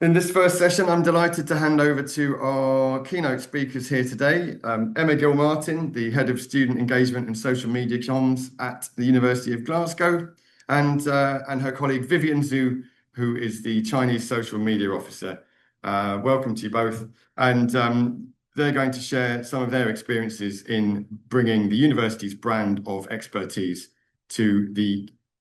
In this first session, I'm delighted to hand over to our keynote speakers here today, Emma Gill-Martin, the Head of Student Engagement and Social Media Comms at the University of Glasgow, and her colleague Vivian Zhu, who is the Chinese Social Media Officer. Welcome to you both. And they're going to share some of their experiences in bringing the university's brand of expertise to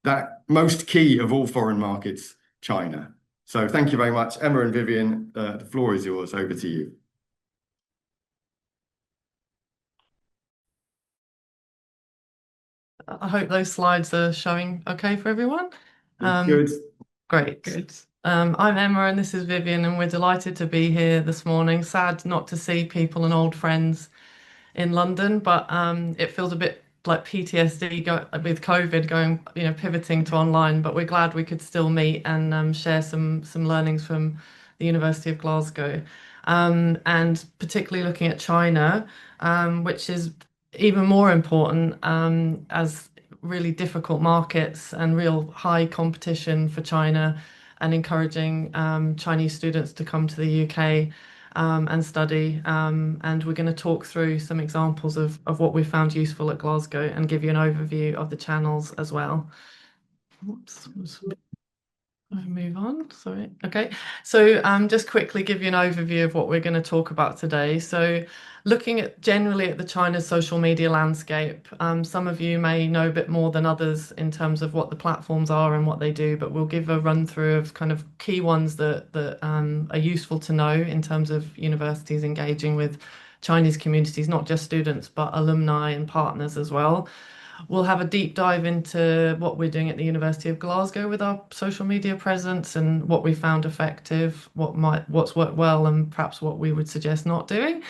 that most key of all foreign markets, China. So thank you very much, Emma and Vivian. The floor is yours. Over to you. I hope those slides are showing okay for everyone. Looks Um, good. Great. Good. I'm Emma and this is Vivian, and we're delighted to be here this morning. Sad not to see people and old friends in London, but it feels a bit like PTSD with COVID going, pivoting to online. But we're glad we could still meet and share some learnings from the University of Glasgow, and particularly looking at China, which is even more important as really difficult markets and real high competition for China, and encouraging Chinese students to come to the UK and study. And we're going to talk through some examples of what we found useful at Glasgow and give you an overview of the channels as well. Oops, I move on. Sorry. Okay. So just quickly give you an overview of what we're going to talk about today. So looking at generally at the China social media landscape, some of you may know a bit more than others in terms of what the platforms are and what they do, but we'll give a run through of kind of key ones that are useful to know in terms of universities engaging with Chinese communities, not just students, but alumni and partners as well. We'll have a deep dive into what we're doing at the University of Glasgow with our social media presence and what we found effective, what's worked well, and perhaps what we would suggest not doing.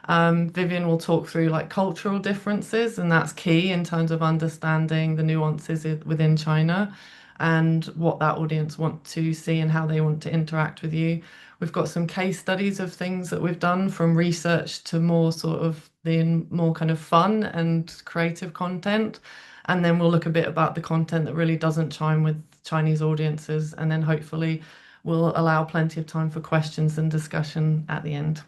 Vivian will talk through like cultural differences, and that's key in terms of understanding the nuances within China and what that audience want to see and how they want to interact with you. We've got some case studies of things that we've done from research to more sort of the more kind of fun and creative content. And then we'll look a bit about the content that really doesn't chime with Chinese audiences. And then hopefully we'll allow plenty of time for questions and discussion at the end.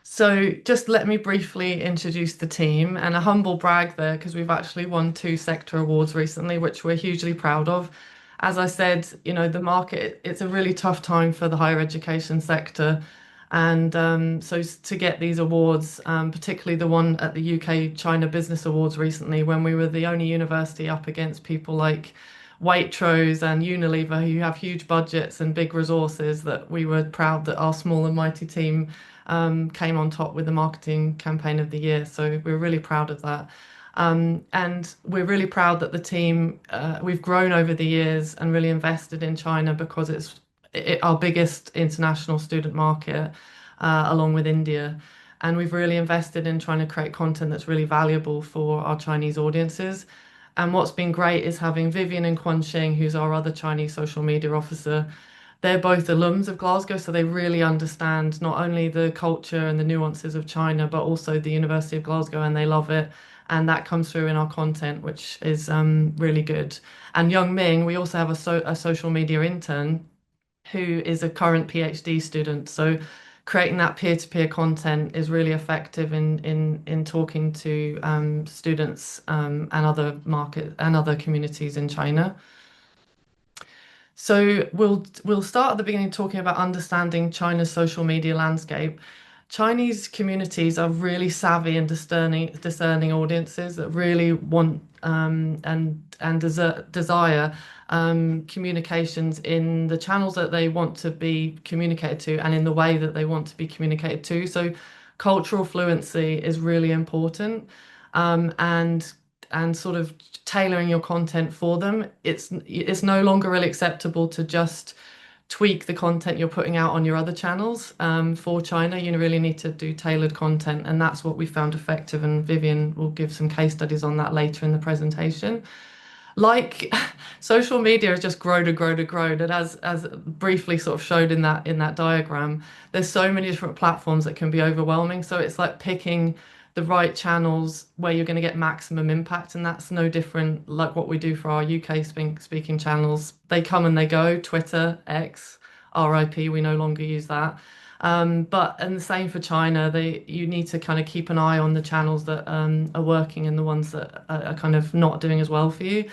So just let me briefly introduce the team, and a humble brag there because we've actually won two sector awards recently, which we're hugely proud of. As I said, the market, it's a really tough time for the higher education sector. And so to get these awards, particularly the one at the UK China Business Awards recently, when we were the only university up against people like Waitrose and Unilever, who have huge budgets and big resources, that we were proud that our small and mighty team came on top with the marketing campaign of the year. So we're really proud of that. And we're really proud that the team, we've grown over the years and really invested in China because it's our biggest international student market, along with India. And we've really invested in trying to create content that's really valuable for our Chinese audiences. And what's been great is having Vivian and Quan Xing, who's our other Chinese social media officer. They're both alums of Glasgow, so they really understand not only the culture and the nuances of China, but also the University of Glasgow, and they love it. And that comes through in our content, which is really good. And Young Ming, we also have a social media intern who is a current PhD student. So creating that peer-to-peer content is really effective in talking to students and other communities in China. So we'll start at the beginning talking about understanding China's social media landscape. Chinese communities are really savvy and discerning audiences that really want and desire communications in the channels that they want to be communicated to and in the way that they want to be communicated to. So cultural fluency is really important, and sort of tailoring your content for them. It's no longer really acceptable to just tweak the content you're putting out on your other channels. For China, you really need to do tailored content, and that's what we found effective. And Vivian will give some case studies on that later in the presentation. Like social media has just grown and grown and grown, and as briefly sort of showed in that diagram, there's so many different platforms that can be overwhelming. So it's like picking the right channels where you're going to get maximum impact, and that's no different like what we do for our UK speaking channels. They come and they go, Twitter, X, RIP, we no longer use that. And the same for China. You need to kind of keep an eye on the channels that are working and the ones that are kind of not doing as well for you.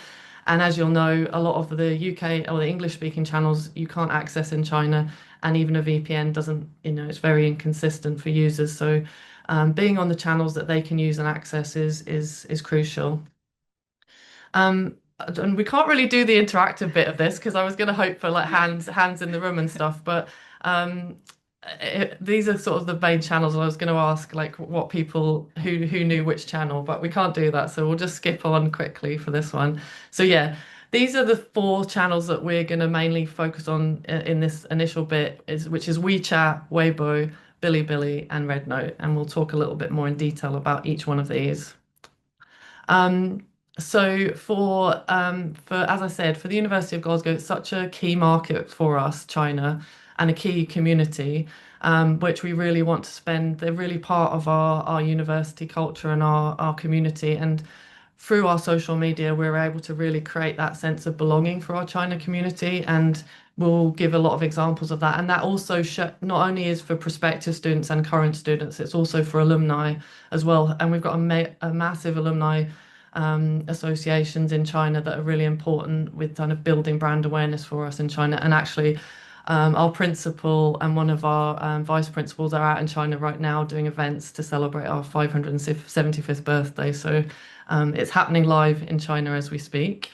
And as you'll know, a lot of the UK or the English speaking channels you can't access in China, and even a VPN doesn't, it's very inconsistent for users. So being on the channels that they can use and access is crucial. And we can't really do the interactive bit of this because I was going to hope for like hands in the room and stuff, but um, these are sort of the main channels. I was going to ask like what people who knew which channel, but we can't do that, so we'll just skip on quickly for this one. So yeah, these are the four channels that we're going to mainly focus on in this initial bit, which is WeChat, Weibo, Bilibili, and RedNote, and we'll talk a little bit more in detail about each one of these. Um, so for as I said, for the University of Glasgow, it's such a key market for us, China, and a key community, which we really want to spend. They're really part of our university culture and our community. And through our social media, we're able to really create that sense of belonging for our China community. And we'll give a lot of examples of that. And that also not only is for prospective students and current students, it's also for alumni as well. And we've got a massive alumni associations in China that are really important with kind of building brand awareness for us in China. And actually, our principal and one of our vice principals are out in China right now doing events to celebrate our 575th birthday. So it's happening live in China as we speak.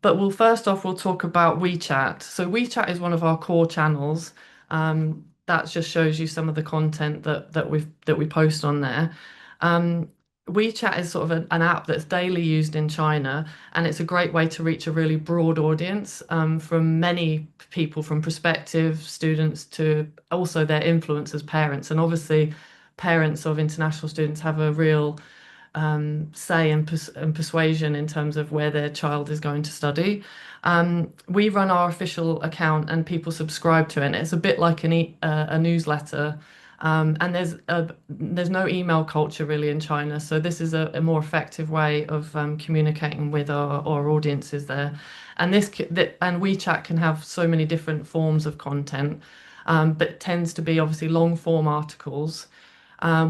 But we'll talk about WeChat. So WeChat is one of our core channels. That just shows you some of the content that we post on there. Um, WeChat is sort of an app that's daily used in China, and it's a great way to reach a really broad audience from many people, from prospective students to also their influencers, parents, and obviously parents of international students have a real say and persuasion in terms of where their child is going to study. We run our official account and people subscribe to it. And it's a bit like a newsletter. And there's no email culture really in China, so this is a more effective way of communicating with our audiences there. And and WeChat can have so many different forms of content, but it tends to be obviously long form articles.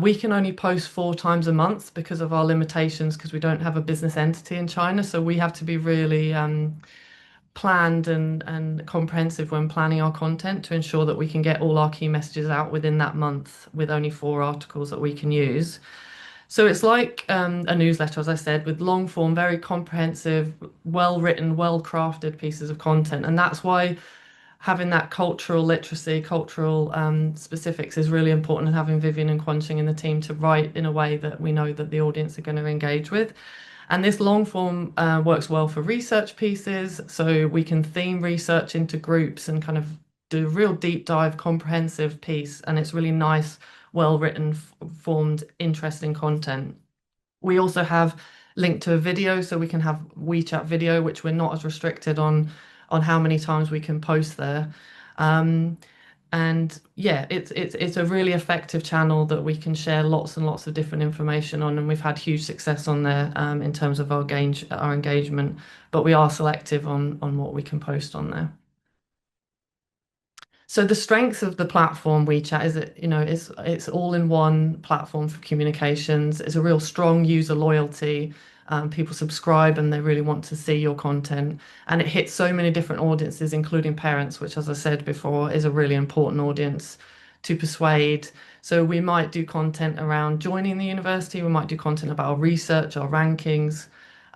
We can only post 4 times a month because of our limitations, because we don't have a business entity in China. So we have to be really planned and comprehensive when planning our content to ensure that we can get all our key messages out within that month with only 4 articles that we can use. So it's like a newsletter, as I said, with long form, very comprehensive, well written, well crafted pieces of content. And that's why having that cultural literacy, cultural specifics is really important, and having Vivian and Quanching in the team to write in a way that we know that the audience are going to engage with. And this long form works well for research pieces, so we can theme research into groups and kind of do a real deep dive, comprehensive piece, and it's really nice, well written, formed, interesting content. We also have linked to a video, so we can have WeChat video, which we're not as restricted on how many times we can post there. Um, and yeah, it's a really effective channel that we can share lots and lots of different information on, and we've had huge success on there in terms of our engagement. But we are selective on what we can post on there. So the strength of the platform WeChat is that, it's all in one platform for communications. It's a real strong user loyalty. People subscribe and they really want to see your content. And it hits so many different audiences, including parents, which, as I said before, is a really important audience to persuade. So we might do content around joining the university. We might do content about our research, our rankings,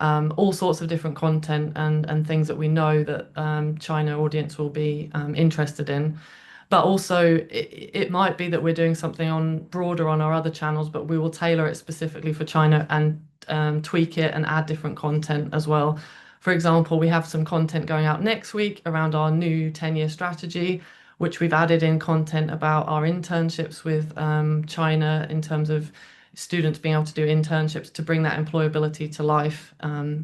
all sorts of different content and things that we know that China audience will be interested in. But also, it might be that we're doing something broader on our other channels, but we will tailor it specifically for China and tweak it and add different content as well. For example, we have some content going out next week around our new 10-year strategy, which we've added in content about our internships with China in terms of students being able to do internships to bring that employability to life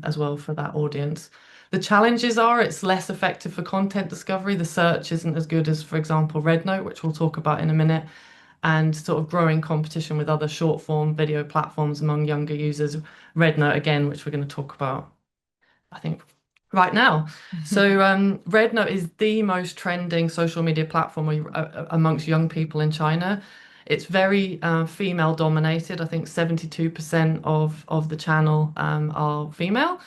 as well for that audience. The challenges are it's less effective for content discovery. The search isn't as good as, for example, RedNote, which we'll talk about in a minute, and sort of growing competition with other short form video platforms among younger users. RedNote, again, which we're going to talk about, I think, right now. So Rednote is the most trending social media platform amongst young people in China. It's very female dominated. I think 72% of the channel are female,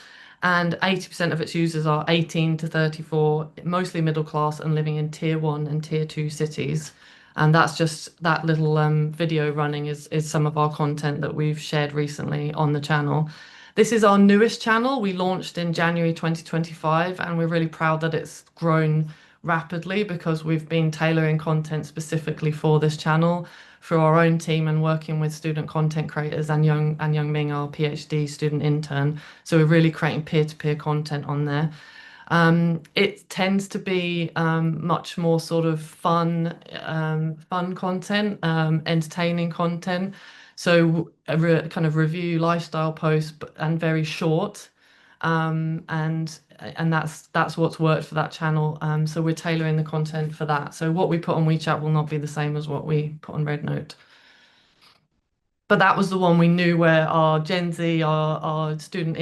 and 80% of its users are 18 to 34, mostly middle class and living in tier one and tier two cities. And that's just that little video running is some of our content that we've shared recently on the channel. This is our newest channel. We launched in January 2025, and we're really proud that it's grown rapidly because we've been tailoring content specifically for this channel for our own team and working with student content creators and Young Ming, our PhD student intern. So we're really creating peer-to-peer content on there. It tends to be much more sort of fun content, entertaining content. So kind of review lifestyle posts, and very short. And that's what's worked for that channel. So we're tailoring the content for that. So what we put on WeChat will not be the same as what we put on Rednote. But that was the one we knew where our Gen Z, our student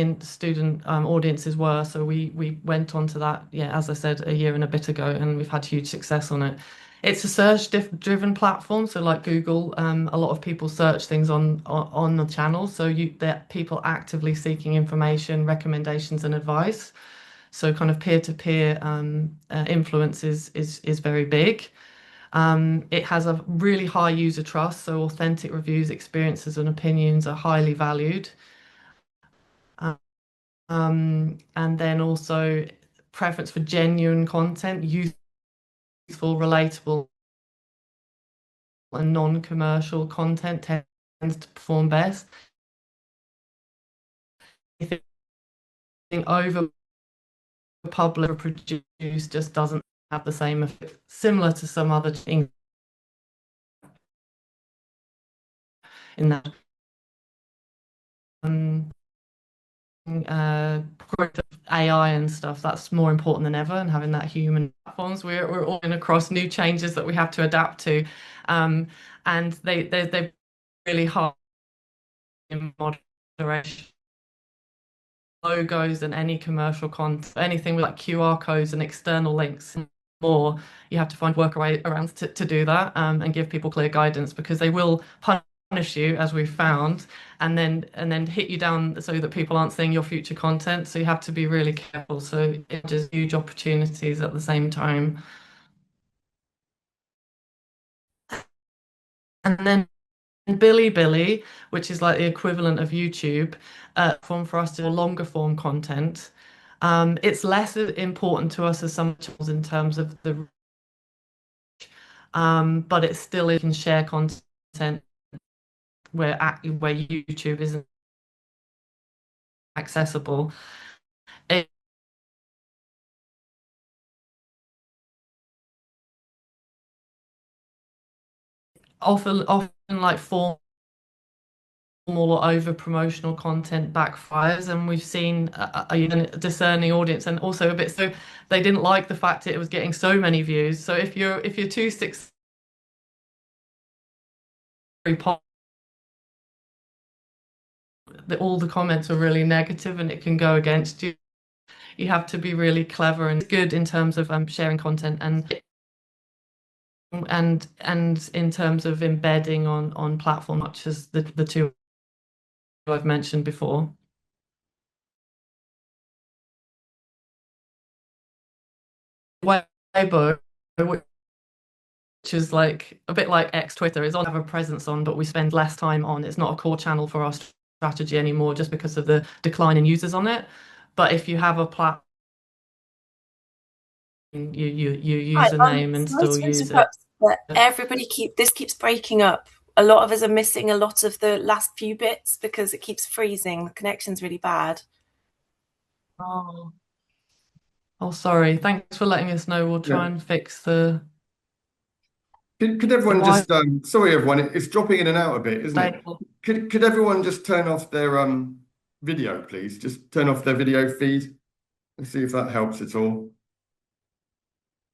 audiences were. So we went on to that, yeah, as I said, a year and a bit ago, and we've had huge success on it. It's a search driven platform, so like Google, a lot of people search things on the channel. So there people actively seeking information, recommendations, and advice. So kind of peer-to-peer influence is very big. It has a really high user trust, so authentic reviews, experiences, and opinions are highly valued. And then also preference for genuine content, useful, relatable, and non-commercial content tends to perform best. Anything over published or produced just doesn't have the same effect, similar to some other things in that. Um, growth of AI and stuff, that's more important than ever, and having that human platforms. We're all in across new changes that we have to adapt to. Um, and they're really hard in moderation. Logos and any commercial content, anything with like QR codes and external links and more, you have to find workarounds to do that and give people clear guidance because they will punish you, as we've found, and then hit you down so that people aren't seeing your future content. So you have to be really careful. So it just huge opportunities at the same time. And then Bilibili, which is like the equivalent of YouTube, form for us to do longer form content. It's less important to us as some tools in terms of but it still can share content where YouTube isn't accessible. It often like formal or over promotional content backfires, and we've seen a discerning audience, and also a bit so they didn't like the fact that it was getting so many views. So if you're too successful, all the comments are really negative, and it can go against you. You have to be really clever and good in terms of sharing content and in terms of embedding on platform, much as the two I've mentioned before. Weibo, which is like a bit like ex Twitter, is on have a presence on, but we spend less time on. It's not a core channel for our strategy anymore, just because of the decline in users on it. But if you have a platform, you Hi, username and sorry still to use it. interrupt, but this keeps breaking up. A lot of us are missing a lot of the last few bits because it keeps freezing. The connection's really bad. Oh, oh, sorry. Thanks for letting us know. We'll try Yeah. and fix the Could the everyone Wi-Fi. just sorry everyone, it's dropping in and out a bit, isn't it? Could everyone just turn off their video, please? Just turn off their video feed and see if that helps at all.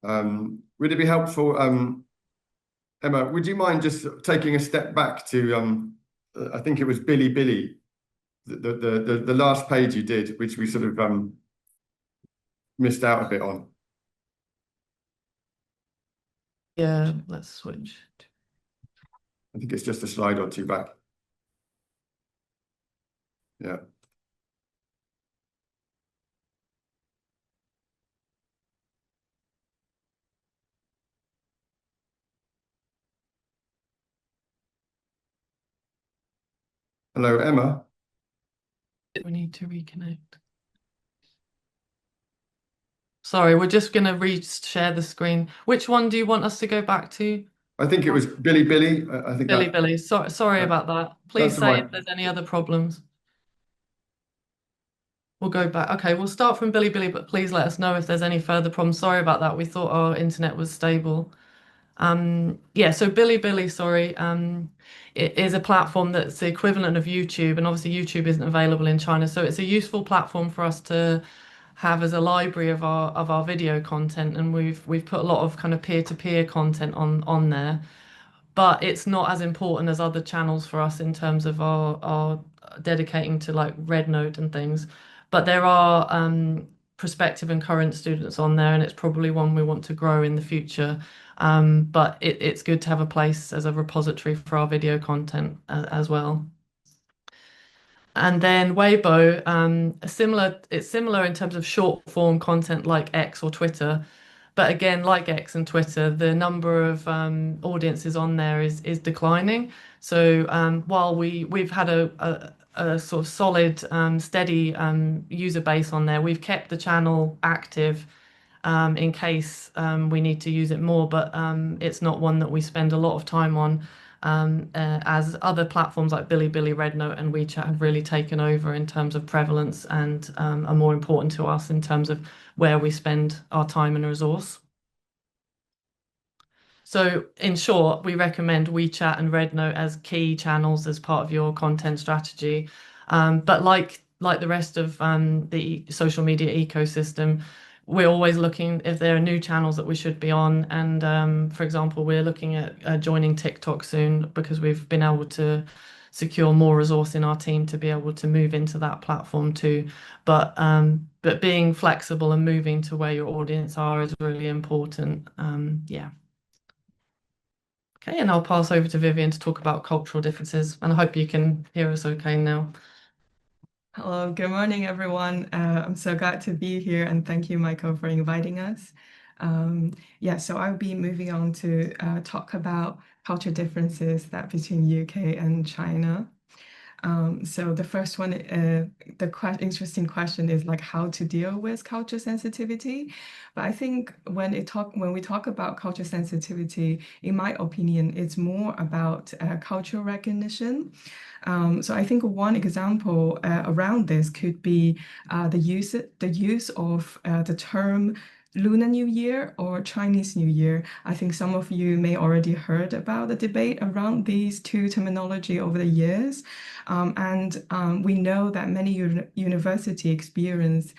Would it be helpful, Emma, would you mind just taking a step back to I think it was Billy, the last page you did, which we sort of missed out a bit on. Yeah, let's switch. I think it's just a slide or two back. Yeah. Hello, Emma. We need to reconnect. Sorry, we're just going to re-share the screen. Which one do you want us to go back to? I think it was Billy. I think Billy. Sorry that- about that. that's Please all say right. if there's any other problems. We'll go back. Okay, we'll start from Billy, but please let us know if there's any further problems. Sorry about that. We thought our internet was stable. Yeah, so Billy, sorry, it is a platform that's the equivalent of YouTube, and obviously YouTube isn't available in China, so it's a useful platform for us to have as a library of our video content, and we've put a lot of kind of peer-to-peer content on there, but it's not as important as other channels for us in terms of our dedicating to like RedNote and things. But there are prospective and current students on there, and it's probably one we want to grow in the future. But it's good to have a place as a repository for our video content as well. And then Weibo, it's similar in terms of short form content like X or Twitter. But again, like X and Twitter, the number of audiences on there is declining. So while we've had a sort of solid, steady user base on there, we've kept the channel active in case we need to use it more, but it's not one that we spend a lot of time on, as other platforms like Bilibili, RedNote, and WeChat have really taken over in terms of prevalence and are more important to us in terms of where we spend our time and resource. So in short, we recommend WeChat and RedNote as key channels as part of your content strategy. But like the rest of the social media ecosystem, we're always looking if there are new channels that we should be on. And for example, we're looking at joining TikTok soon because we've been able to secure more resource in our team to be able to move into that platform too. But being flexible and moving to where your audience are is really important. Yeah. Okay, and I'll pass over to Vivian to talk about cultural differences, and I hope you can hear us okay now. Hello, good morning, everyone. I'm so glad to be here, and thank you, Michael, for inviting us. Yeah, so I'll be moving on to talk about culture differences that between UK and China. So the first one, interesting question is like how to deal with culture sensitivity. But I think when we talk about culture sensitivity, in my opinion, it's more about cultural recognition. So I think one example around this could be the use of the term Lunar New Year or Chinese New Year. I think some of you may already heard about the debate around these two terminology over the years. We know that many university experience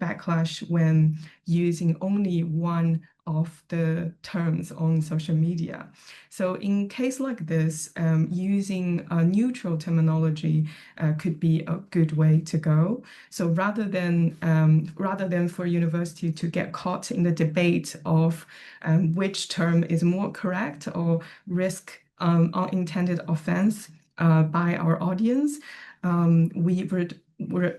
backlash when using only one of the terms on social media. So in case like this, using a neutral terminology could be a good way to go. So rather than for university to get caught in the debate of which term is more correct or risk unintended offense by our audience, we would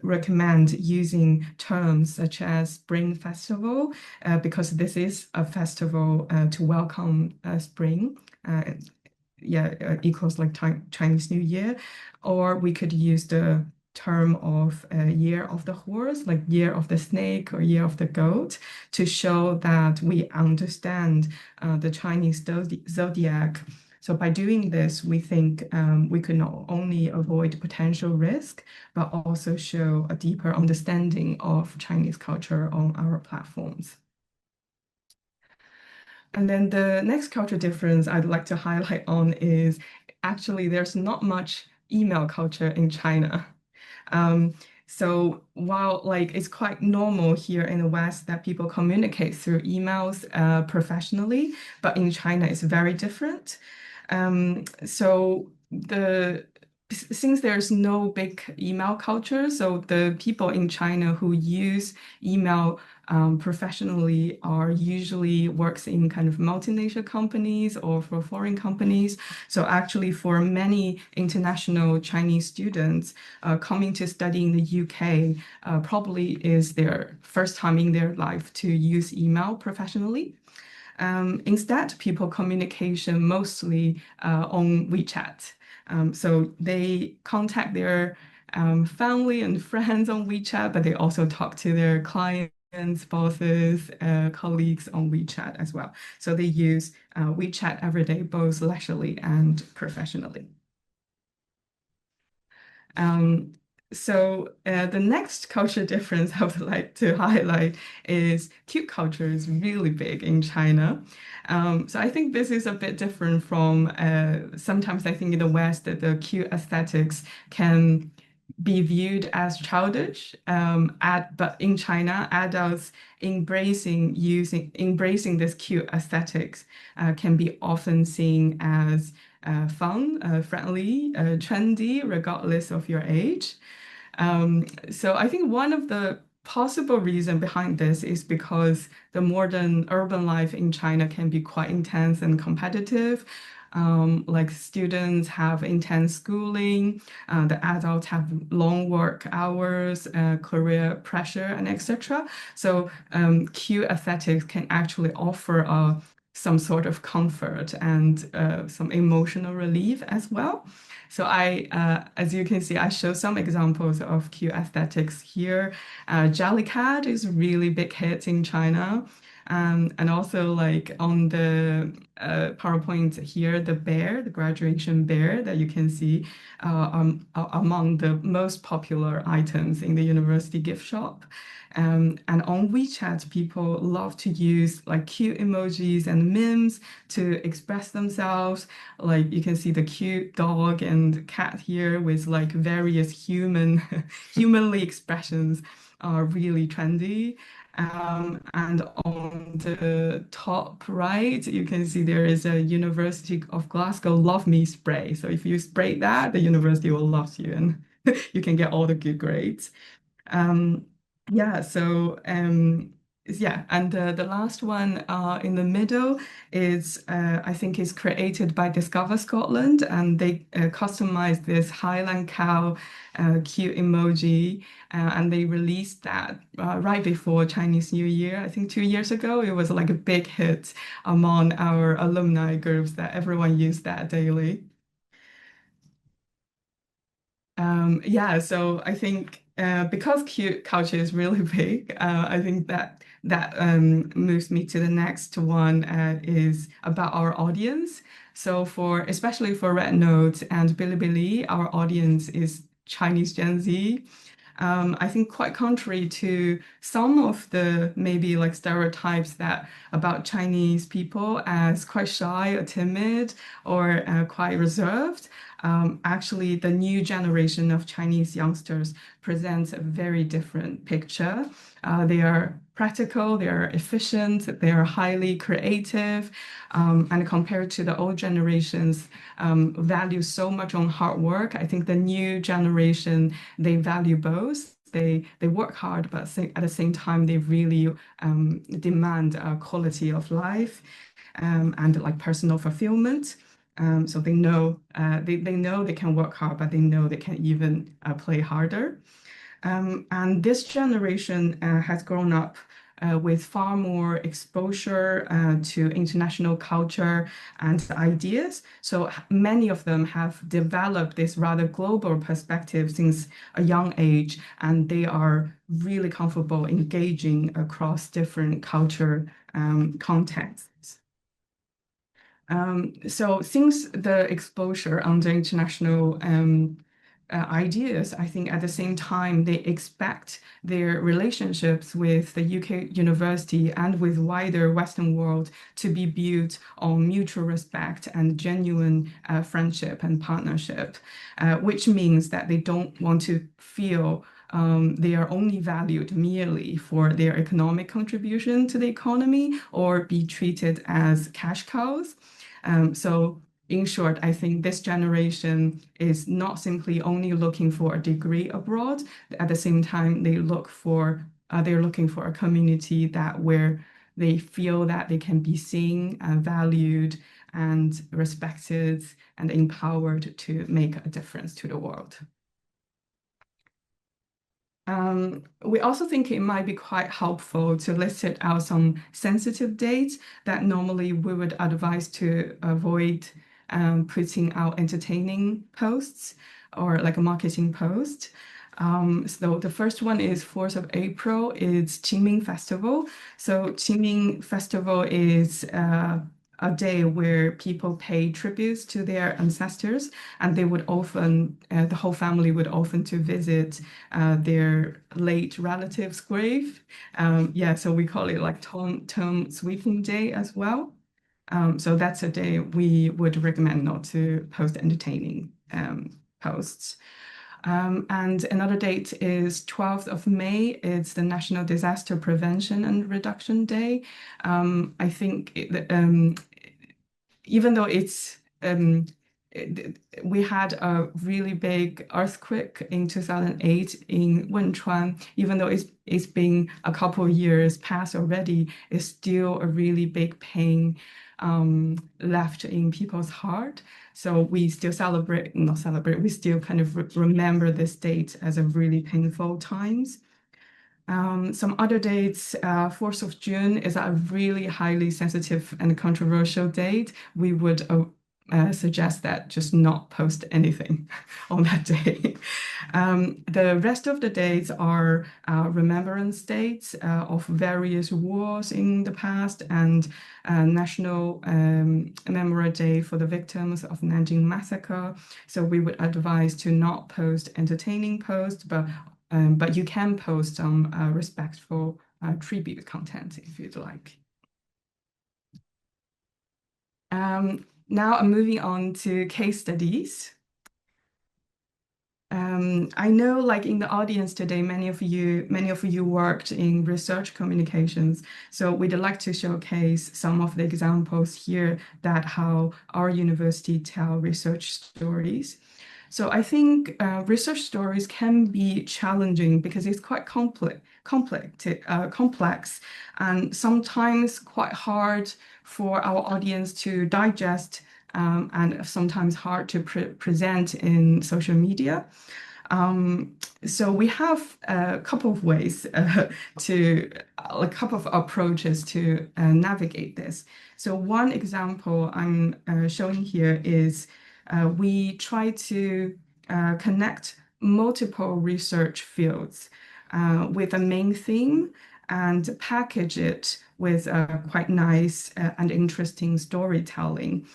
recommend using terms such as Spring Festival, because this is a festival to welcome spring. Equals like Chinese New Year. Or we could use the term of Year of the Horse, like Year of the Snake or Year of the Goat, to show that we understand the Chinese zodiac. So by doing this, we think we could not only avoid potential risk, but also show a deeper understanding of Chinese culture on our platforms. And then the next culture difference I'd like to highlight on is actually there's not much email culture in China. So while like it's quite normal here in the West that people communicate through emails professionally, but in China it's very different. So since there's no big email culture, so the people in China who use email professionally are usually works in kind of multinational companies or for foreign companies. So actually, for many international Chinese students coming to study in the UK, probably is their first time in their life to use email professionally. Instead, people communication mostly on WeChat. So they contact their family and friends on WeChat, but they also talk to their clients, bosses, colleagues on WeChat as well. So they use WeChat every day, both leisurely and professionally. Um, the next culture difference I would like to highlight is cute culture is really big in China. So I think this is a bit different from sometimes I think in the West that the cute aesthetics can be viewed as childish. But in China, adults embracing this cute aesthetics can be often seen as fun, friendly, trendy, regardless of your age. So I think one of the possible reason behind this is because the modern urban life in China can be quite intense and competitive. Like students have intense schooling, the adults have long work hours, career pressure, and etc. So Q aesthetics can actually offer some sort of comfort and some emotional relief as well. So as you can see, I show some examples of Q aesthetics here. Jellycat is a really big hit in China. And also like on the PowerPoint here, the bear, the graduation bear that you can see among the most popular items in the university gift shop. And on WeChat, people love to use like cute emojis and memes to express themselves. Like you can see the cute dog and cat here with like various humanly expressions are really trendy. And on the top right, you can see there is a University of Glasgow Love Me spray. So if you spray that, the university will love you and you can get all the good grades. Um, yeah, so yeah, and the last one in the middle is I think is created by Discover Scotland, and they customized this Highland cow cute emoji, and they released that right before Chinese New Year. I think 2 years ago, it was like a big hit among our alumni groups that everyone used that daily. Yeah, so I think because cute culture is really big, I think that moves me to the next one is about our audience. So especially for Red Note and Bilibili, our audience is Chinese Gen Z. I think quite contrary to some of the maybe like stereotypes that about Chinese people as quite shy or timid or quite reserved. Actually, the new generation of Chinese youngsters presents a very different picture. They are practical, they are efficient, they are highly creative, and compared to the old generations, value so much on hard work. I think the new generation, they value both. They work hard, but at the same time, they really demand quality of life and like personal fulfillment. So they know they can work hard, but they know they can even play harder. And this generation has grown up with far more exposure to international culture and ideas. So many of them have developed this rather global perspective since a young age, and they are really comfortable engaging across different culture contexts. So since the exposure under international ideas, I think at the same time they expect their relationships with the UK university and with wider Western world to be built on mutual respect and genuine friendship and partnership, which means that they don't want to feel they are only valued merely for their economic contribution to the economy or be treated as cash cows. So in short, I think this generation is not simply only looking for a degree abroad. At the same time, they're looking for a community where they feel that they can be seen, valued, and respected, and empowered to make a difference to the world. We also think it might be quite helpful to list out some sensitive dates that normally we would advise to avoid putting out entertaining posts or like a marketing post. So the first one is 4th of April. It's Qingming Festival. So Qingming Festival is a day where people pay tributes to their ancestors, and they would often, the whole family would often to visit their late relative's grave. So we call it like tomb sweeping day as well. So that's a day we would recommend not to post entertaining posts. And another date is 12th of May. It's the National Disaster Prevention and Reduction Day. I think even though we had a really big earthquake in 2008 in Wenchuan, even though it's been a couple of years past already, it's still a really big pain left in people's heart. So we still we still kind of remember this date as a really painful times. Some other dates, 4th of June is a really highly sensitive and controversial date. We would suggest that just not post anything on that day. The rest of the dates are remembrance dates of various wars in the past and National Memorial Day for the victims of Nanjing Massacre. So we would advise to not post entertaining posts, but you can post some respectful tribute content if you'd like. Now I'm moving on to case studies. I know, like in the audience today, many of you worked in research communications. So we'd like to showcase some of the examples here that how our university tell research stories. So I think research stories can be challenging because it's quite complex and sometimes quite hard for our audience to digest and sometimes hard to present in social media. So we have a couple of ways a couple of approaches to navigate this. So one example I'm showing here is we try to connect multiple research fields with a main theme and package it with quite nice and interesting storytelling.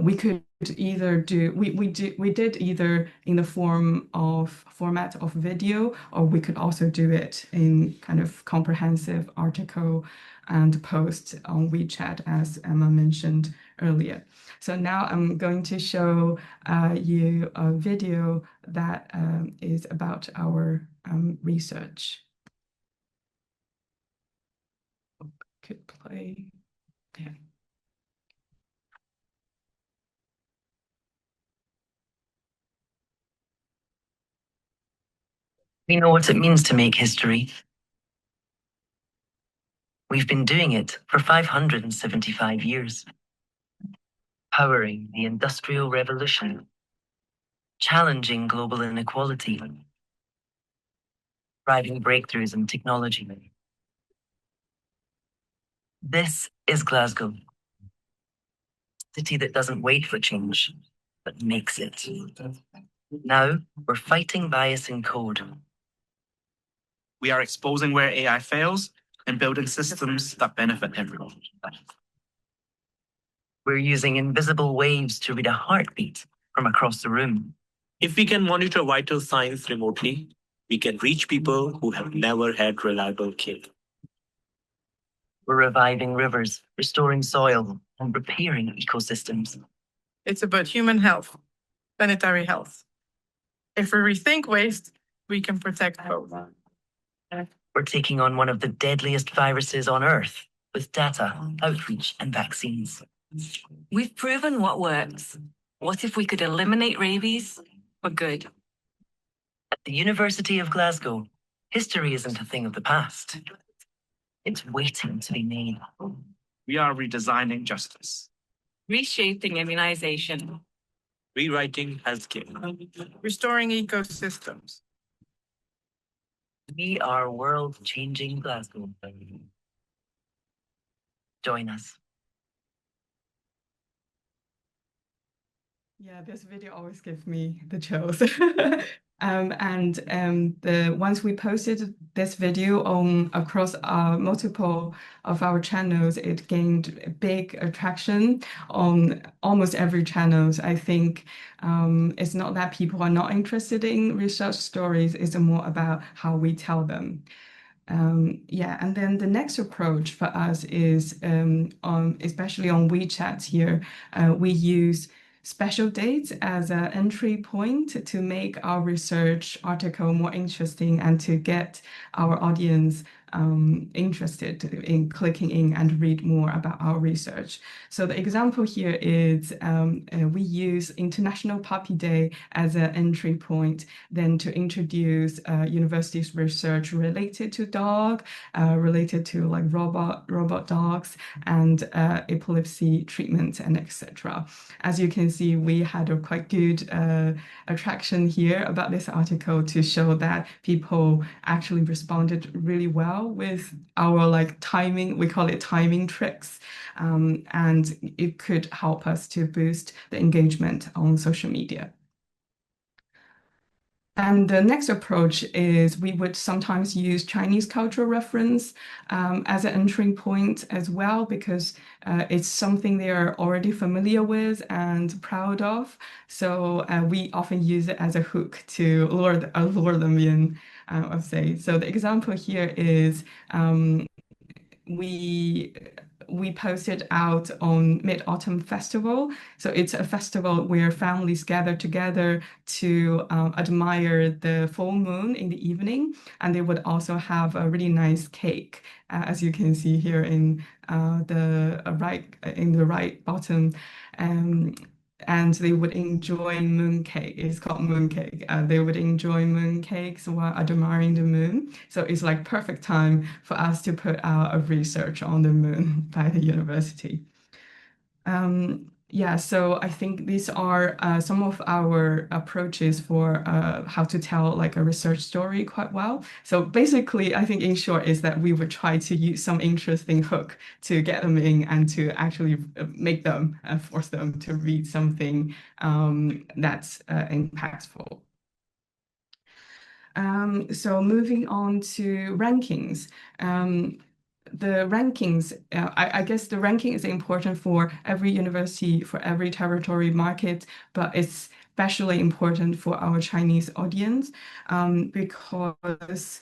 We could either we did either in the format of video, or we could also do it in kind of comprehensive article and post on WeChat, as Emma mentioned earlier. So now I'm going to show you a video that is about our research. Could play. Yeah. We know what it means to make history. We've been doing it for 575 years. Powering the Industrial Revolution, challenging global inequality, driving breakthroughs in technology. This is Glasgow, a city that doesn't wait for change, but makes it. Now, we're fighting bias in code. We are exposing where AI fails and building systems that benefit everyone. We're using invisible waves to read a heartbeat from across the room. If we can monitor vital signs remotely, we can reach people who have never had reliable care. We're reviving rivers, restoring soil, and repairing ecosystems. It's about human health, planetary health. If we rethink waste, we can protect both. We're taking on one of the deadliest viruses on Earth with data, outreach, and vaccines. We've proven what works. What if we could eliminate rabies for good? At the University of Glasgow, history isn't a thing of the past. It's waiting to be made. We are redesigning justice. Reshaping immunization. Rewriting healthcare. Restoring ecosystems. We are world-changing Glasgow. Join us. Yeah, this video always gives me the chills. Once we posted this video on across multiple of our channels, it gained a big attraction on almost every channels. I think it's not that people are not interested in research stories, it's more about how we tell them. And then the next approach for us is especially on WeChat here, we use special dates as an entry point to make our research article more interesting and to get our audience interested in clicking in and read more about our research. So the example here is we use International Puppy Day as an entry point, then to introduce university's research related to dog, related to like robot dogs and epilepsy treatment and etc. As you can see, we had a quite good attraction here about this article to show that people actually responded really well with our like timing, we call it timing tricks, and it could help us to boost the engagement on social media. And the next approach is we would sometimes use Chinese cultural reference as an entry point as well, because it's something they are already familiar with and proud of. So we often use it as a hook to lure them in, I'll say. So the example here is we posted out on Mid-Autumn Festival. So it's a festival where families gather together to admire the full moon in the evening, and they would also have a really nice cake, as you can see here in the right bottom. And they would enjoy mooncake. It's called mooncake. They would enjoy mooncakes while admiring the moon. So it's like perfect time for us to put out a research on the moon by the university. So I think these are some of our approaches for how to tell like a research story quite well. So basically, I think in short is that we would try to use some interesting hook to get them in and to actually make them, force them to read something that's impactful. So moving on to rankings. The rankings, I guess the ranking is important for every university, for every territory market, but it's especially important for our Chinese audience because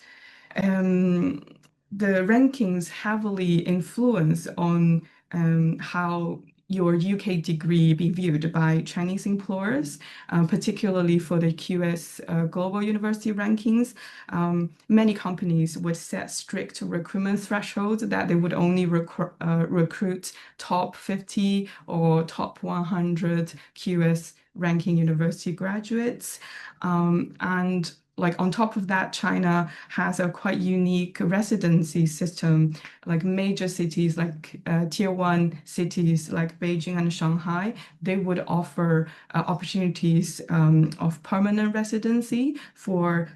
the rankings heavily influence on how your UK degree be viewed by Chinese employers, particularly for the QS Global University rankings. Many companies would set strict recruitment thresholds that they would only recruit top 50 or top 100 QS ranking university graduates. And like on top of that, China has a quite unique residency system, like major cities like tier 1 cities like Beijing and Shanghai, they would offer opportunities of permanent residency for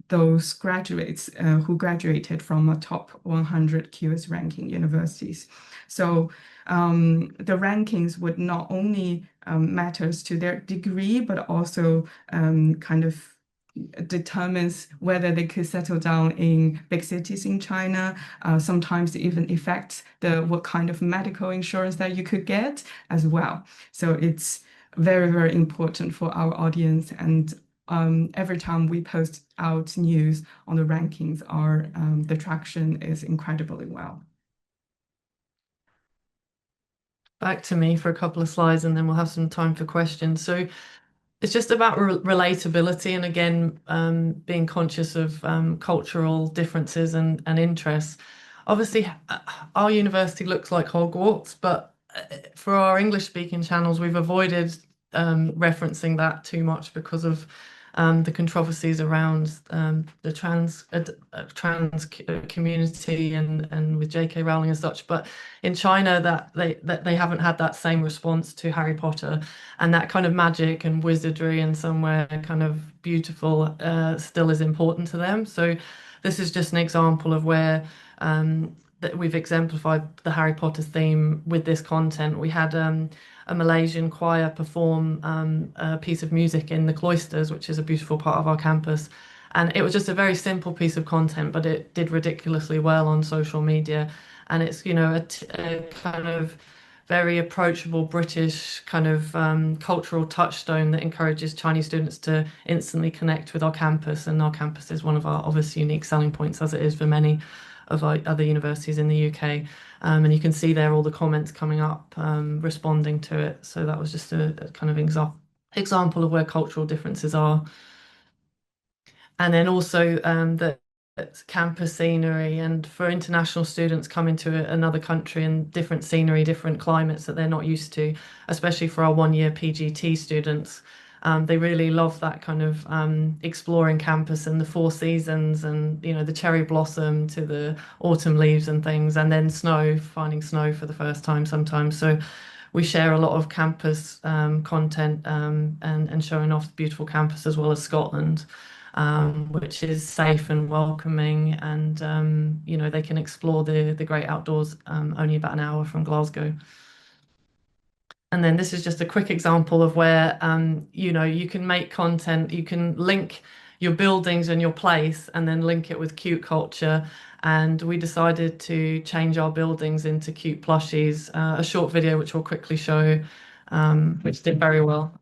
those graduates who graduated from a top 100 QS ranking universities. So the rankings would not only matters to their degree, but also kind of determines whether they could settle down in big cities in China. Sometimes it even affects what kind of medical insurance that you could get as well. So it's very, very important for our audience. And every time we post out news on the rankings, the traction is incredibly well. Back to me for a couple of slides and then we'll have some time for questions. So it's just about relatability and again, being conscious of cultural differences and interests. Obviously, our university looks like Hogwarts, but for our English speaking channels, we've avoided referencing that too much because of the controversies around the trans community and with J.K. Rowling and such. But in China, that they haven't had that same response to Harry Potter, and that kind of magic and wizardry and somewhere kind of beautiful still is important to them. So this is just an example of where that we've exemplified the Harry Potter theme with this content. We had a Malaysian choir perform a piece of music in the cloisters, which is a beautiful part of our campus. And it was just a very simple piece of content, but it did ridiculously well on social media. And it's, you know, a kind of very approachable British kind of cultural touchstone that encourages Chinese students to instantly connect with our campus. And our campus is one of our obvious unique selling points, as it is for many of our other universities in the UK. And you can see there all the comments coming up responding to it. So that was just a kind of example of where cultural differences are. And then also the campus scenery, and for international students coming to another country and different scenery, different climates that they're not used to, especially for our 1 year PGT students. They really love that kind of exploring campus and the four seasons, and you know, the cherry blossom to the autumn leaves and things, and then snow, finding snow for the first time sometimes. So we share a lot of campus content and showing off the beautiful campus as well as Scotland, which is safe and welcoming, and you know, they can explore the great outdoors only about an hour from Glasgow. And then this is just a quick example of where you know, you can make content, you can link your buildings and your place and then link it with cute culture. And we decided to change our buildings into cute plushies, a short video which we'll quickly show, which did very well.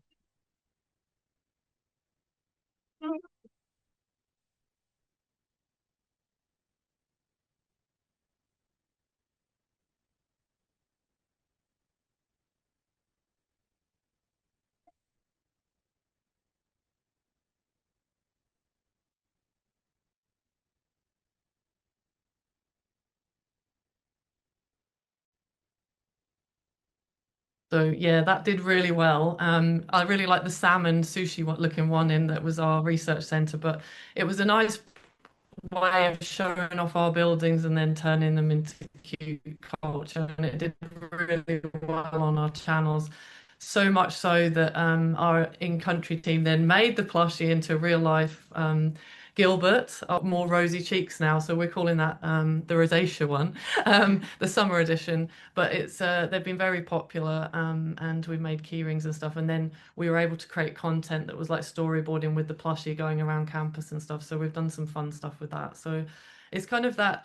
So yeah, that did really well. I really like the salmon sushi looking one in that was our research center, but it was a nice way of showing off our buildings and then turning them into cute culture, and it did really well on our channels. So much so that our in-country team then made the plushie into real life Gilbert, more rosy cheeks now. So we're calling that the rosacea one, the summer edition. But it's they've been very popular, and we made key rings and stuff. And then we were able to create content that was like storyboarding with the plushie going around campus and stuff. So we've done some fun stuff with that. So it's kind of that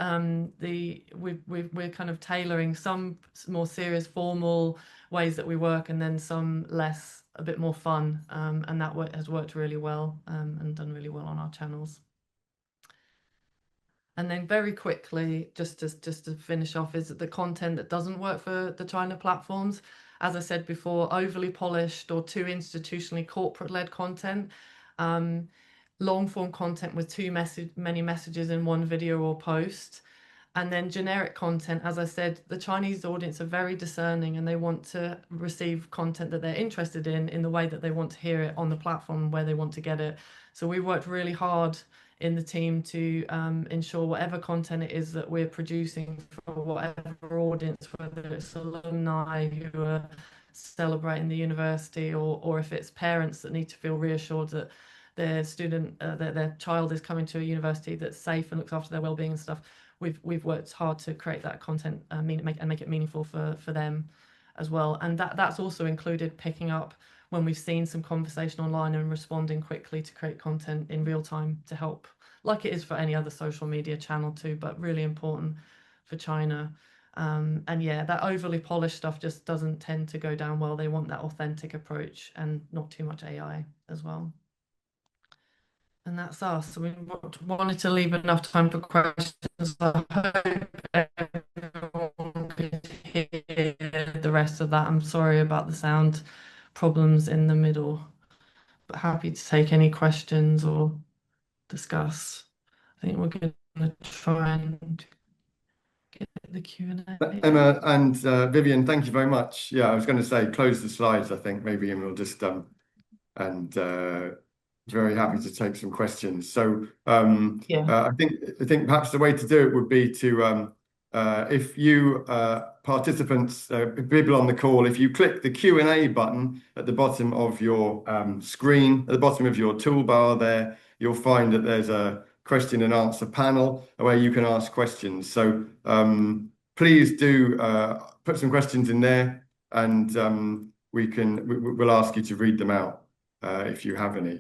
we're kind of tailoring some more serious formal ways that we work, and then some less, a bit more fun, and that has worked really well and done really well on our channels. And then very quickly, just to finish off, is that the content that doesn't work for the China platforms, as I said before, overly polished or too institutionally corporate-led content, long form content with many messages in one video or post. And then generic content, as I said, the Chinese audience are very discerning, and they want to receive content that they're interested in the way that they want to hear it on the platform where they want to get it. So we worked really hard in the team to ensure whatever content it is that we're producing for whatever audience, whether it's alumni who are celebrating the university, or if it's parents that need to feel reassured that their student, their child is coming to a university that's safe and looks after their well-being and stuff. We've worked hard to create that content and make it meaningful for them as well. And that's also included picking up when we've seen some conversation online and responding quickly to create content in real time to help, like it is for any other social media channel too, but really important for China. And yeah, that overly polished stuff just doesn't tend to go down well. They want that authentic approach and not too much AI as well. And that's us. So we wanted to leave enough time for questions. I hope everyone could hear the rest of that. I'm sorry about the sound problems in the middle, but happy to take any questions or discuss. I think we're going to try and get the Q&A. Emma and Vivian, thank you very much. Yeah, I was going to say close the slides, I think, maybe, and we'll just and very happy to take some questions. So I think perhaps the way to do it would be to if you participants, people on the call, if you click the Q&A button at the bottom of your screen, at the bottom of your toolbar there, you'll find that there's a question and answer panel where you can ask questions. So please do put some questions in there, and we'll ask you to read them out if you have any.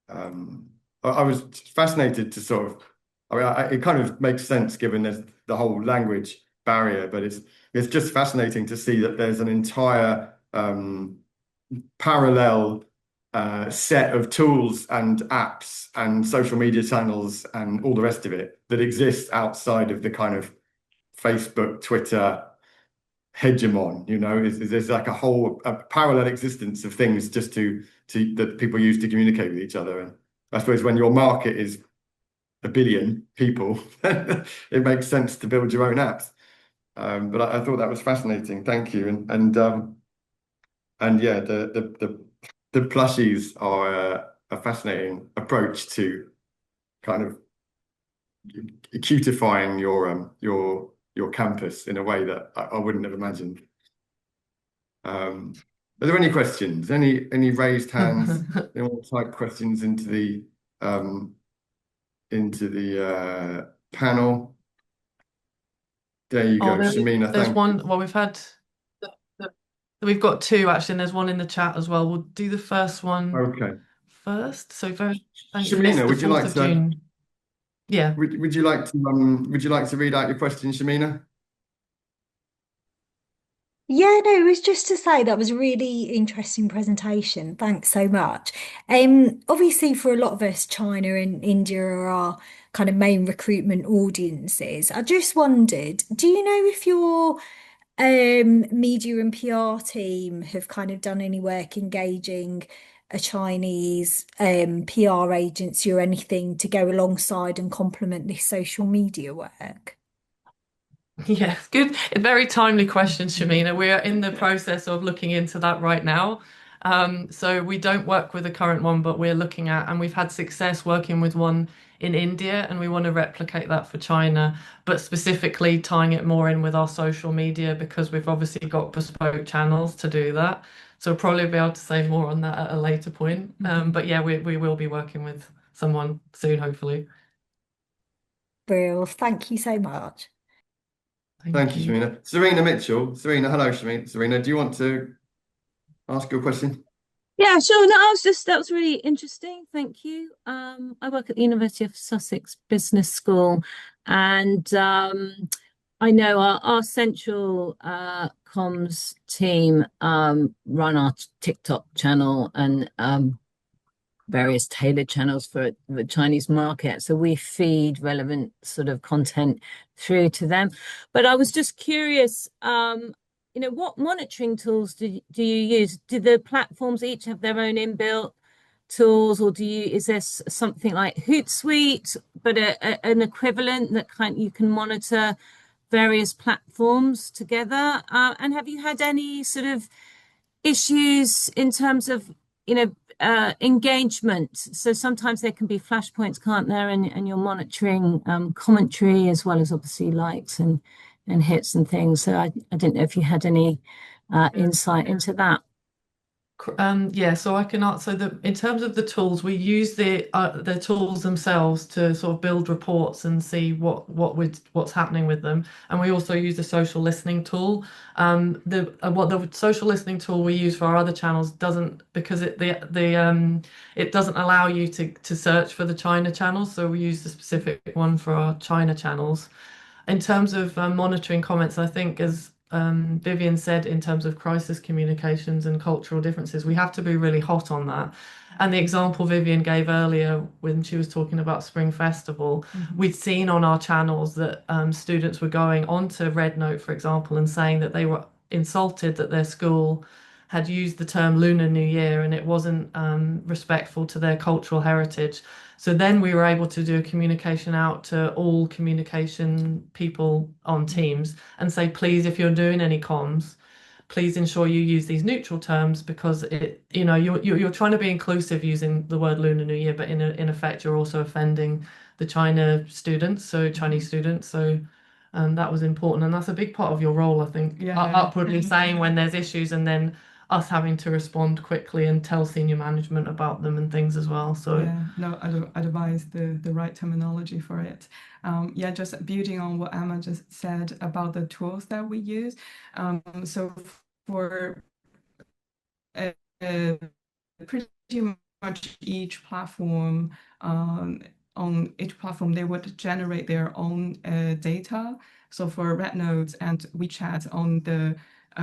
I was fascinated to sort of, I mean, it kind of makes sense given there's the whole language barrier, but it's just fascinating to see that there's an entire parallel set of tools and apps and social media channels and all the rest of it that exists outside of the kind of Facebook, Twitter hegemon. You know, there's like a parallel existence of things just that people use to communicate with each other. And I suppose when your market is 1 billion people, it makes sense to build your own apps. But I thought that was fascinating. Thank you. And yeah, the plushies are a fascinating approach to kind of cutifying your campus in a way that I wouldn't have imagined. Are there any questions? Any raised hands? Anyone type questions into the panel? There you go, Shamina. There's one. Well, we've got two actually, and there's one in the chat as well. We'll do the first one first. So Shamina, would you like to? June. Yeah. Would you like to read out your question, Shamina? Yeah, no, it was just to say that was a really interesting presentation. Thanks so much. Obviously, for a lot of us, China and India are our kind of main recruitment audiences. I just wondered, do you know if your media and PR team have kind of done any work engaging a Chinese PR agency or anything to go alongside and complement this social media work? Yeah, good. A very timely question, Shamina. We are in the process of looking into that right now. So we don't work with the current one, but we're looking at, and we've had success working with one in India, and we want to replicate that for China, but specifically tying it more in with our social media because we've obviously got bespoke channels to do that. So we'll probably be able to say more on that at a later point. But yeah, we will be working with someone soon, hopefully. Brill, thank you so much. Thank you, Shamina. Serena Mitchell. Serena, hello, Shamina. Serena, do you want to ask your question? Yeah, sure. No, that was really interesting. Thank you. I work at the University of Sussex Business School, and I know our central comms team run our TikTok channel and various tailored channels for the Chinese market. So we feed relevant sort of content through to them. But I was just curious, what monitoring tools do you use? Do the platforms each have their own inbuilt tools, or is there something like Hootsuite, but an equivalent that you can monitor various platforms together? And have you had any sort of issues in terms of, engagement? So sometimes there can be flashpoints, can't there? And you're monitoring commentary as well as obviously likes and hits and things. So I didn't know if you had any insight into that. Yeah, so I can answer in terms of the tools, we use the tools themselves to sort of build reports and see what's happening with them, and we also use the social listening tool. The social listening tool we use for our other channels doesn't, because it doesn't allow you to search for the China channels, so we use the specific one for our China channels. In terms of monitoring comments, I think as Vivian said, in terms of crisis communications and cultural differences, we have to be really hot on that. And the example Vivian gave earlier when she was talking about Spring Festival, we'd seen on our channels that students were going onto Red Note, for example, and saying that they were insulted that their school had used the term Lunar New Year, and it wasn't respectful to their cultural heritage. So then we were able to do a communication out to all communication people on Teams and say, please, if you're doing any comms, please ensure you use these neutral terms, because you're trying to be inclusive using the word Lunar New Year, but in effect you're also offending the Chinese students. So that was important, and that's a big part of your role, I think. Upwardly saying when there's issues, and then us having to respond quickly and tell senior management about them and things as well. So yeah, no, advise the right terminology for it. Yeah, just building on what Emma just said about the tools that we use. So for pretty much each platform, on each platform, they would generate their own data. So for RedNote and WeChat on the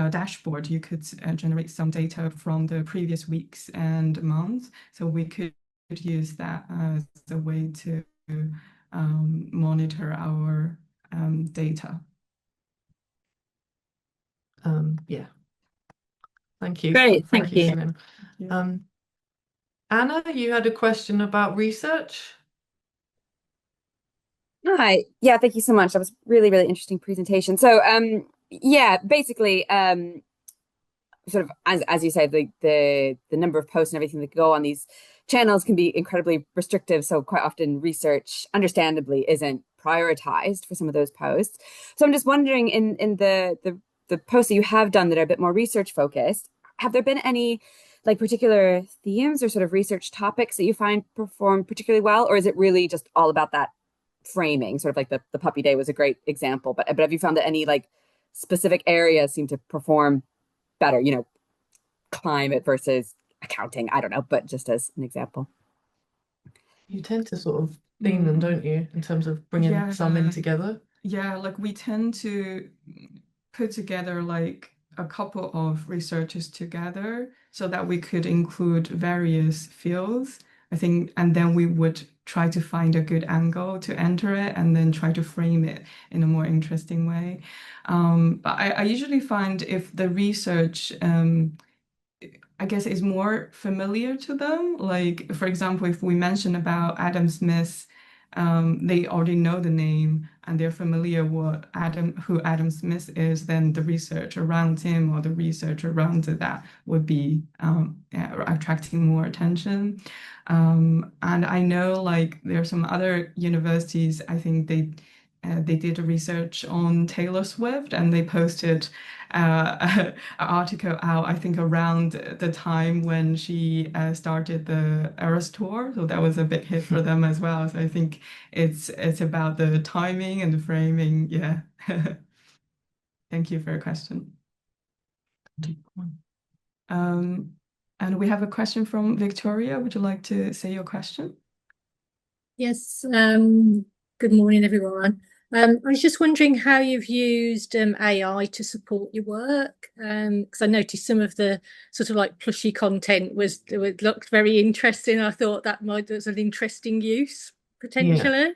dashboard, you could generate some data from the previous weeks and months. So we could use that as a way to monitor our data. Yeah. Thank you. Great, thank you. Simon. Anna, you had a question about research? Hi. Yeah, thank you so much. That was really, really interesting presentation. So, yeah, basically, sort of as you said, the number of posts and everything that go on these channels can be incredibly restrictive. So quite often research, understandably, isn't prioritized for some of those posts. So I'm just wondering, in the posts that you have done that are a bit more research focused, have there been any like particular themes or sort of research topics that you find perform particularly well, or is it really just all about that framing? Sort of like the puppy day was a great example, but have you found that any like specific areas seem to perform better, climate versus accounting? I don't know, but just as an example. You tend to sort of theme them, don't you, in terms of bringing some in together? Yeah, like we tend to put together like a couple of researchers together so that we could include various fields, I think, and then we would try to find a good angle to enter it and then try to frame it in a more interesting way. But I usually find if the research I guess is more familiar to them. Like, for example, if we mention about Adam Smith, they already know the name and they're familiar with who Adam Smith is, then the research around him or the research around that would be attracting more attention. And I know like there are some other universities, I think they did a research on Taylor Swift and they posted an article out, I think, around the time when she started the Eras Tour. So that was a big hit for them as well. So I think it's about the timing and the framing. Yeah. Thank you for your question. And we have a question from Victoria. Would you like to say your question? Yes. Good morning, everyone. I was just wondering how you've used AI to support your work, because I noticed some of the sort of like plushy content looked very interesting. I thought that was an interesting use potentially.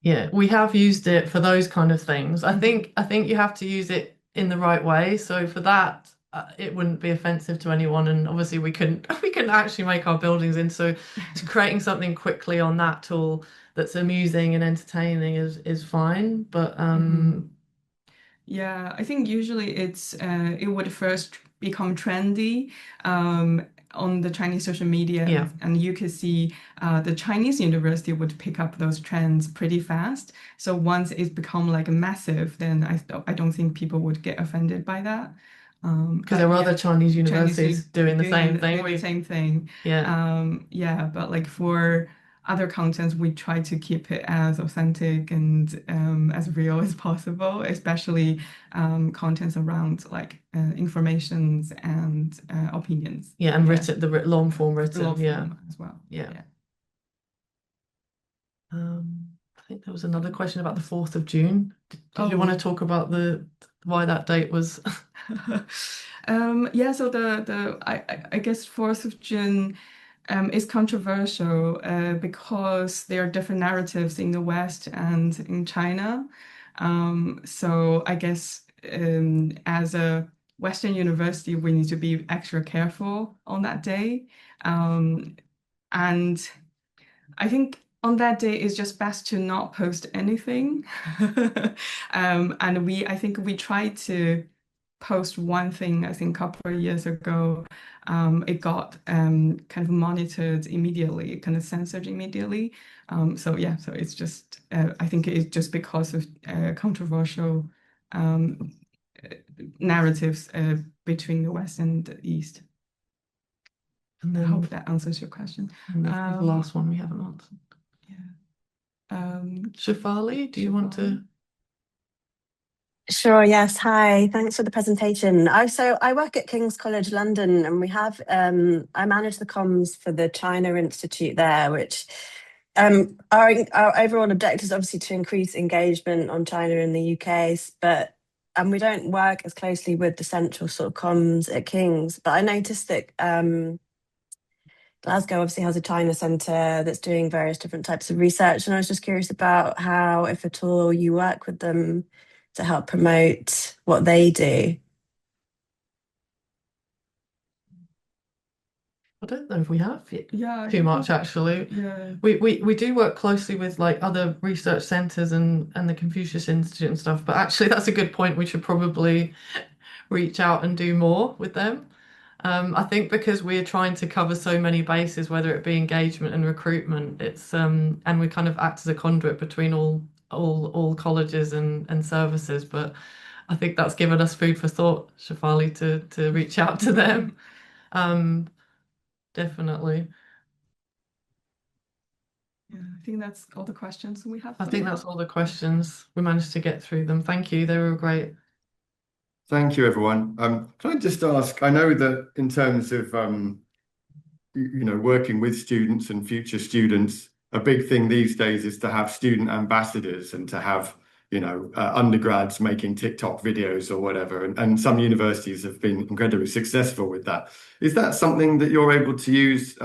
Yeah, we have used it for those kind of things. I think you have to use it in the right way. So for that, it wouldn't be offensive to anyone, and obviously we couldn't actually make our buildings in. So creating something quickly on that tool that's amusing and entertaining is fine. But yeah, I think usually it would first become trendy on the Chinese social media, and you could see the Chinese university would pick up those trends pretty fast. So once it's become like massive, then I don't think people would get offended by that. Because there were other Chinese universities doing the same thing. The same thing. Yeah. But like for other contents, we try to keep it as authentic and as real as possible, especially contents around like informations and opinions. Yeah, and written, the long form written. Long form as well. Yeah. I think there was another question about the 4th of June. Did you want to talk about why that date was? Yeah, so I guess 4th of June is controversial because there are different narratives in the West and in China. So I guess as a Western university, we need to be extra careful on that day. And I think on that day, it's just best to not post anything. And I think we tried to post one thing, I think a couple of years ago. It got kind of monitored immediately, kind of censored immediately. So it's just, I think it's just because of controversial narratives between the West and the East. And I then hope that answers your question. the last one we haven't answered. Shefali, do you want to? Sure, yes. Hi, thanks for the presentation. So I work at King's College London, and we have I manage the comms for the China Institute there, which our overall objective is obviously to increase engagement on China in the UK, but we don't work as closely with the central sort of comms at King's. But I noticed that Glasgow obviously has a China Centre that's doing various different types of research, and I was just curious about how, if at all, you work with them to help promote what they do. I don't know if we have too much actually. Yeah. We do work closely with like other research centres and the Confucius Institute and stuff, but actually that's a good point. We should probably reach out and do more with them. I think because we're trying to cover so many bases, whether it be engagement and recruitment, it's and we kind of act as a conduit between all colleges and services. But I think that's given us food for thought, Shefali, to reach out to them. Definitely. Yeah, I think that's all the questions we have. I think that's all the questions. We managed to get through them. Thank you. They were great. Thank you, everyone. Can I just ask, I know that in terms of working with students and future students, a big thing these days is to have student ambassadors and to have undergrads making TikTok videos or whatever, and some universities have been incredibly successful with that. Is that something that you're able to use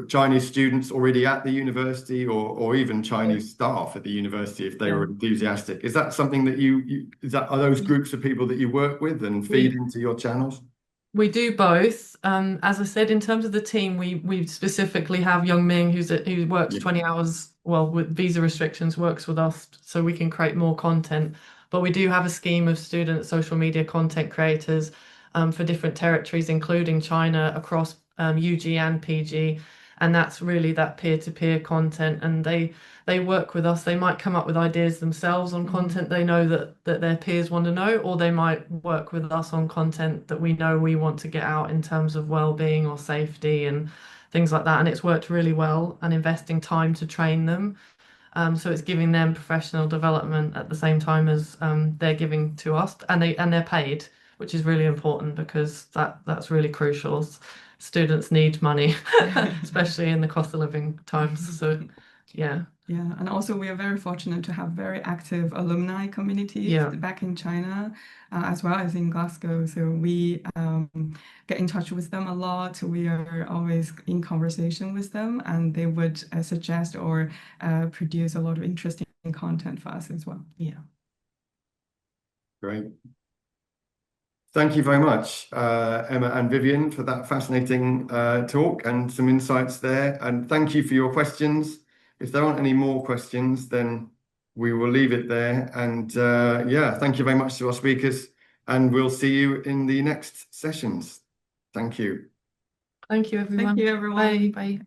Chinese students already at the university, or even Chinese staff at the university if they were enthusiastic? Is that something that are those groups of people that you work with and feed into your channels? We do both. As I said, in terms of the team, we specifically have Young Ming, who works 20 hours, well, with visa restrictions, works with us so we can create more content. But we do have a scheme of student social media content creators for different territories, including China, across UG and PG. And that's really that peer-to-peer content. And they work with us. They might come up with ideas themselves on content they know that their peers want to know, or they might work with us on content that we know we want to get out in terms of well-being or safety and things like that. And it's worked really well, and investing time to train them. So it's giving them professional development at the same time as they're giving to us, and they're paid, which is really important because that's really crucial. Students need money, especially in the cost of living times. So yeah. Yeah, and also we are very fortunate to have very active alumni communities back in China, as well as in Glasgow. So we get in touch with them a lot. We are always in conversation with them, and they would suggest or produce a lot of interesting content for us as well. Yeah. Great. Thank you very much, Emma and Vivian, for that fascinating talk and some insights there. And thank you for your questions. If there aren't any more questions, then we will leave it there. And thank you very much to our speakers, and we'll see you in the next sessions. Thank you. Thank you, everyone. Thank you, everyone. Bye. Bye.